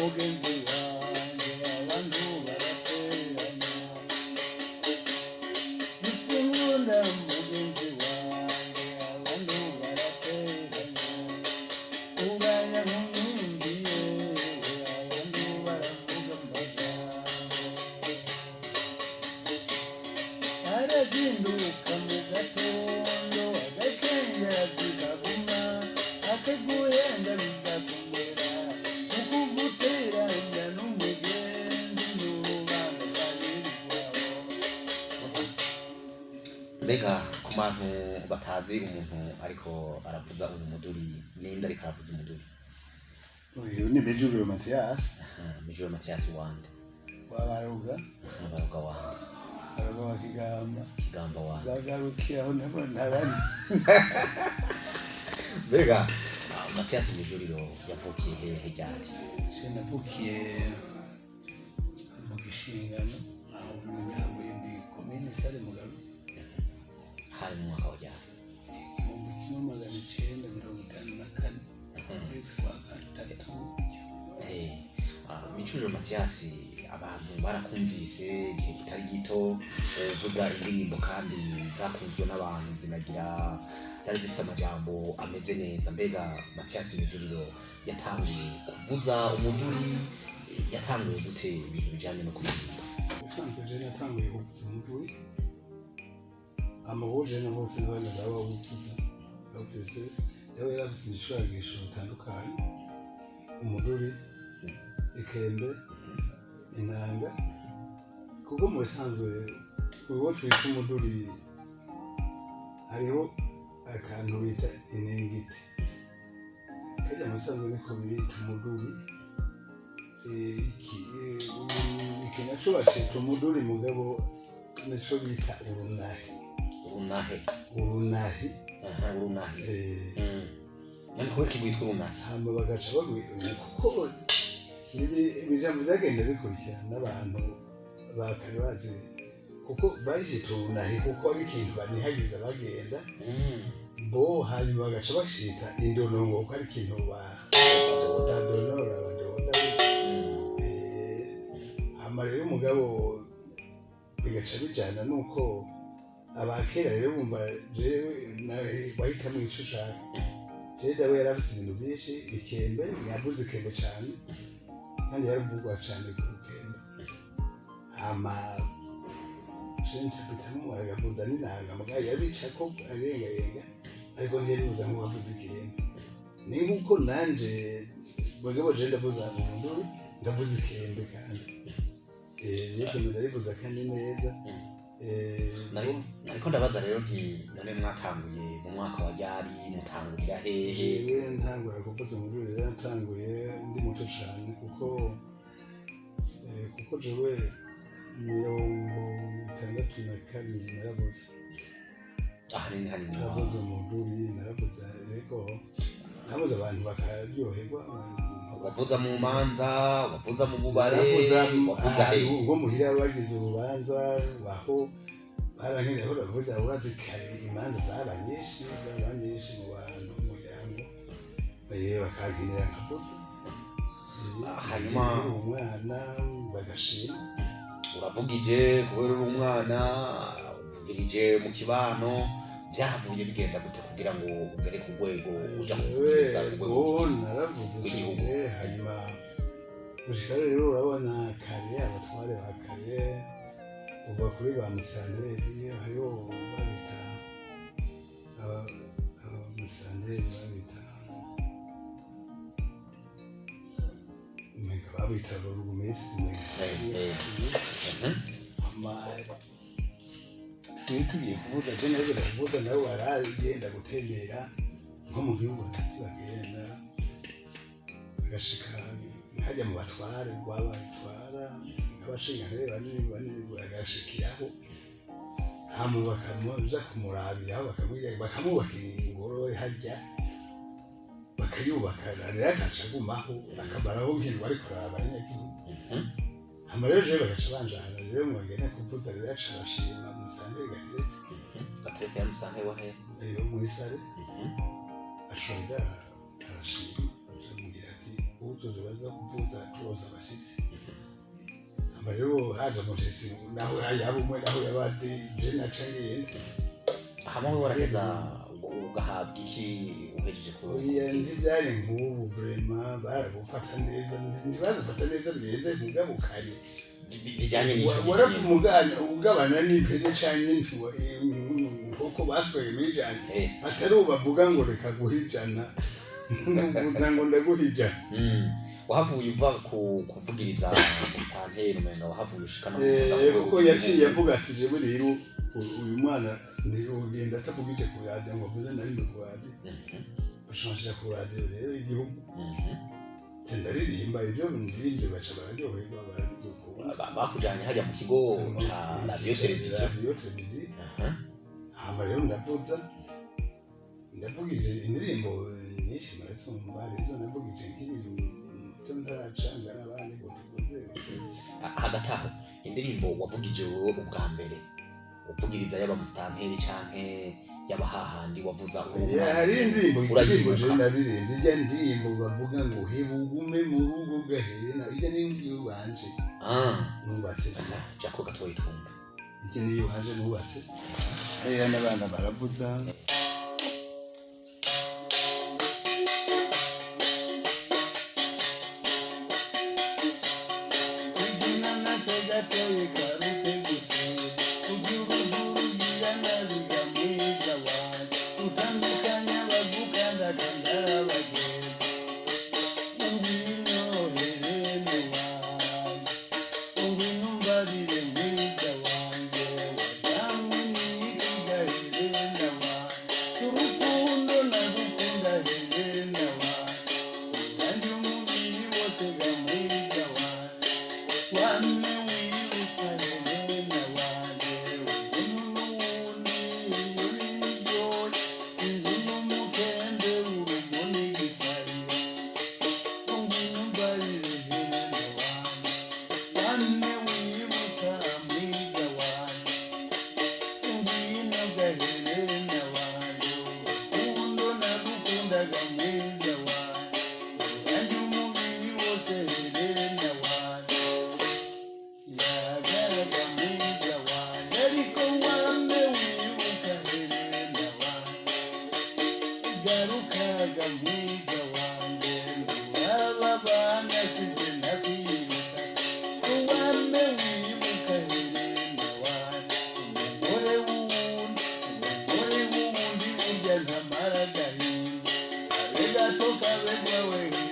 mugenzi wanjye abantu baraterana nikunda mugenzi wanjye abantu baraterana ubanya nkumwingiye abantu baravuga amagambo arazinduka mu gatondo agakengera zikaguma ateguye ndabizakumera ukugutera n'umugenzi n'urubanda rwabirirwaho. Mbega ku bantu batazi umuntu ariko aravuza uyu muduri ninde ariko aravuza umuduri? Uyu ni Mijuru Mathias. Mijuru Mathias wande Wabaruga baruga wande baruga wa Kigamba wande bagarukiraho nabandi. Mbega Mathias Mijuriro yavukiye hehe ryari? Navukiye mu Gishingano aho mu Nyambo muri komine Sare Mugabo. Hari mu mwaka wa ryari? 1954 kwezi kwa gatatu. Mijuriro Mathias abantu barakumvise igihe kitari gito uvuza indirimbo kandi zakunzwe n'abantu zinagira zari zifite amajambo ameze neza. Mbega Mathias Mijuriro yatangiye kuvuza umuduri yatangiye gute ibintu bijyanye no kuririmba? Usanzwe je natangiye kuvuza umuduri amahuje na bose banaga bavuza bafise yawe yarafise ibishwagisho bitandukanye umuduri ikembe inanga kuko mu bisanzwe uwo twita umuduri hariho akantu bita iningiti kajya mu bisanzwe niko bita umuduri iki naco bacita umuduri mugabo nico bita urunahi Niko kigwitwa urunahi hama bagaca bagwira kuko ibijambo byagenda bikurikirana n'abantu bakari bazi kuko bayita urunahi kuko ari ikintu banihagiza bagenda bo hanyuma bagaca bashita indonongo kuko ari ikintu badadonora badonda hama rero umugabo bigaca bijyana nuko abakera rero bumva jewe wahitamo ico ushaka jewe dawe yarafise ibintu byinshi ikembe yavuze ikembe cyane kandi yaravugwa cyane ku kembe hama jenshi bitamo agavuza n'inanga mugabo yabica ko arenga ariko ndiruza ngo bavuze ikembe ni nkuko nanje bagabo je ndavuza umuduri ndavuza ikembe kandi je ko ndarivuza kandi neza nariko ndabaza rero nti none mwatanguye mu mwaka wa ryari mutangurira hehe? Jewe ntangura kuvuza umuduri rero natanguye ndi muto cyane kuko jewe 62 naravuze ahanini naravuze umuduri naravuze ariko nabuze abantu bakaryoherwa wavuza mu manza wavuza mu bubare wavuza hehe ubwo muhira bagize urubanza baho barangene aho bavuza urazi kare imanza zabanyinshi mu bantu mu muryango bakaginira akavuza hanyuma umwana bagashima uravugije kubera uri umwana uvugirije mu kibano byavuye bigenda gute kugira ngo ugere ku rwego uja kuvugiriza urwego naravuze hanyuma gushika rero urabona kare abatware ba kare uva kuri ba Musanteri hariho babita Musanteri babita Burugumesitiri tugiye kuvuga je nawe ndavuga nawe waragenda gutembera nko mu gihugu hagati bagenda bagashika hajya mu batware rwabatwara abashingane banini bagashikiraho hama bakamuza kumurabiraho bakamubaka ingoro hajya bakayubaka rero akacagumaho akamaraho nk'intu ariko abanyagihugu hama rero je bagaca banjana rero mwagene kuvuza rero acabashima Musanteri Gateretse ya Musanteri wa hehe muri sare ashobora arashima amugira ati tuzobaza kuvuza turoza abashitsi hama rero haje umushitsi naho yaba umwe naho yabandi je nacengenze hamwe warageza ugahabwa iki uhejeje ko oya ndivyari nk'ubu vraiment baragufata neza ntibazufata neza neza mugabo kare bijyanye n'icyo warapfumugana ugabana n'impene canke nk'uko bashoye muri jana atari ubavuga ngo reka guhijana nuvuga ngo ndaguhijana wahavuye uva kuvugiriza musitanteri umenga wahavuye ushikana kuko yaciye avuga ati jewe rero uyu mwana ntirugenda atavugije ku radio ngo avuze nari ndo ku radio bashanje ku radio rero igihugu ndaririmba ivyo ndirimbe baca bararyoherwa barabikora bakujanye hajya mu kigo ca radio televiziyo hama rero ndavugize indirimbo nyinshi marasumba rezo ndavugije nk'ibintu ntaracanga n'abandi ngo tuguze hagati aho indirimbo wavugije wowe ubwa mbere uvugiriza yaba musitanteri canke yaba hahandi wavuza hari indirimbo je naririmba ijya ndirimbo bavuga ngo hebugume mu rugo gahera ijya n'indi banje nubatse jako gatoyi twumva iki niyo haje nubatse aya n'abana baravuza toka wewe